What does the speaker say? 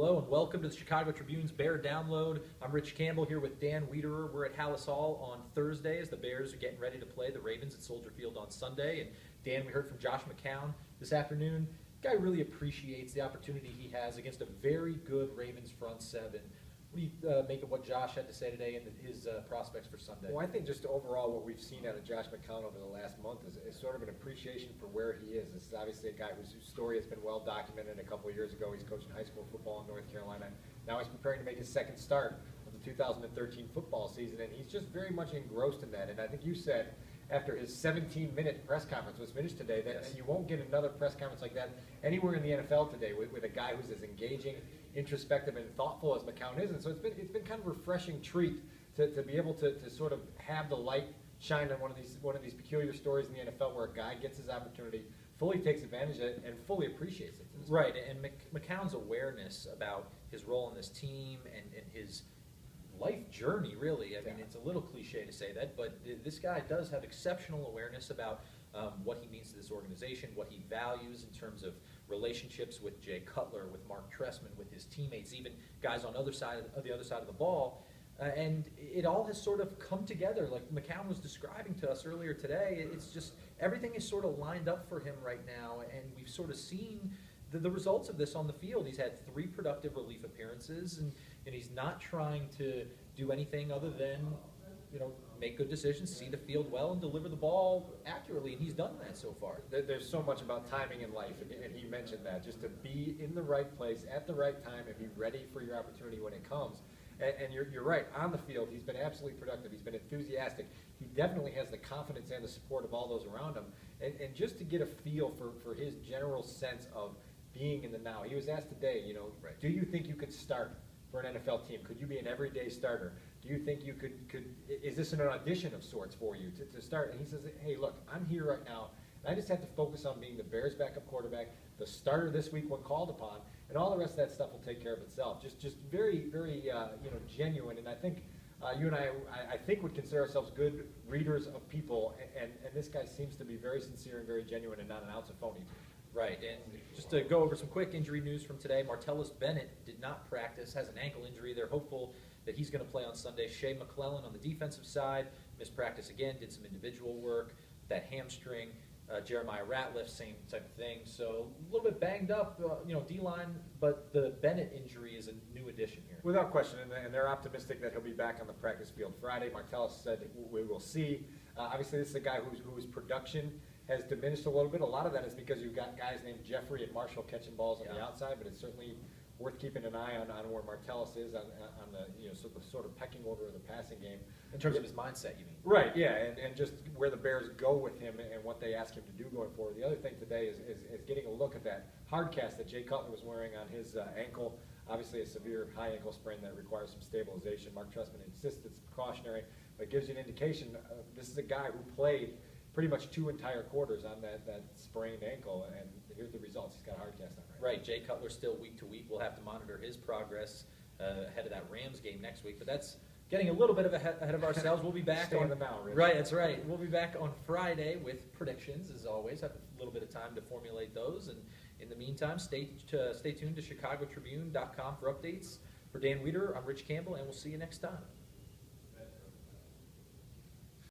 Hello and welcome to the Chicago Tribune's Bear Download. I'm Rich Campbell here with Dan Wiederer. We're at Hallis Hall on Thursday as the Bears are getting ready to play the Ravens at Soldier Field on Sunday. And Dan, we heard from Josh McCown this afternoon. The guy really appreciates the opportunity he has against a very good Ravens front seven. What do you make of what Josh had to say today and his prospects for Sunday? Well, I think just overall what we've seen out of Josh McCown over the last month is sort of an appreciation for where he is. This is obviously a guy whose story has been well documented. A couple of years ago, he's coaching high school football in North Carolina. Now he's preparing to make his second start of the 2013 football season, and he's just very much engrossed in that. And I think you said after his 17-minute press conference was finished today that Yes. you won't get another press conference like that anywhere in the NFL today with a guy who's as engaging, introspective, and thoughtful as McCown is. And so it's been kind of a refreshing treat to be able to sort of have the light shine on one of these peculiar stories in the NFL where a guy gets his opportunity, fully takes advantage of it, and fully appreciates it. Right, and McCown's awareness about his role in this team and his life journey, really. I mean, it's a little cliche to say that, but this guy does have exceptional awareness about what he means to this organization, what he values in terms of relationships with Jay Cutler, with Mark Trestman, with his teammates, even guys on the other side of the ball. And it all has sort of come together, like McCown was describing to us earlier today. It's just everything is sort of lined up for him right now, and we've sort of seen the results of this on the field. He's had 3 productive relief appearances, and he's not trying to do anything other than, make good decisions, see the field well, and deliver the ball accurately, and he's done that so far. There's so much about timing in life, and he mentioned that, just to be in the right place at the right time and be ready for your opportunity when it comes. And you're right, on the field, he's been absolutely productive. He's been enthusiastic. He definitely has the confidence and the support of all those around him. And just to get a feel for his general sense of being in the now. He was asked today, Right. Do you think you could start for an NFL team? Could you be an everyday starter? Do you think you could is this an audition of sorts for you to start? And he says, hey, look, I'm here right now, and I just have to focus on being the Bears' backup quarterback, the starter this week when called upon, and all the rest of that stuff will take care of itself. Just very, very, genuine. And I think you and I think would consider ourselves good readers of people, and this guy seems to be very sincere and very genuine and not an ounce of phony. Right, and just to go over some quick injury news from today, Martellus Bennett did not practice, has an ankle injury. They're hopeful that he's going to play on Sunday. Shea McClellan on the defensive side missed practice again, did some individual work, that hamstring. Jeremiah Ratliff, same type of thing. So a little bit banged up, D-line, but the Bennett injury is a new addition here. Without question, and they're optimistic that he'll be back on the practice field Friday. Martellus said we will see. Obviously, this is a guy whose production has diminished a little bit. A lot of that is because you've got guys named Jeffrey and Marshall catching balls on the outside, but it's certainly worth keeping an eye on where Martellus is on the sort of pecking order of the passing game. In terms of his mindset, you mean? Right, yeah, and just where the Bears go with him and what they ask him to do going forward. The other thing today is getting a look at that hard cast that Jay Cutler was wearing on his ankle. Obviously a severe high ankle sprain that requires some stabilization. Mark Trestman insists it's precautionary, but it gives you an indication. This is a guy who played pretty much 2 entire quarters on that sprained ankle, and here's the results. He's got a hard cast on Right, Jay Cutler still week to week. We'll have to monitor his progress ahead of that Rams game next week, but that's getting a little bit ahead of ourselves. We'll be back Stay in the now, Rich. Right, that's right. We'll be back on Friday with predictions, as always. Have a little bit of time to formulate those, and in the meantime, stay tuned to ChicagoTribune.com for updates. For Dan Wiederer, I'm Rich Campbell, and we'll see you next time.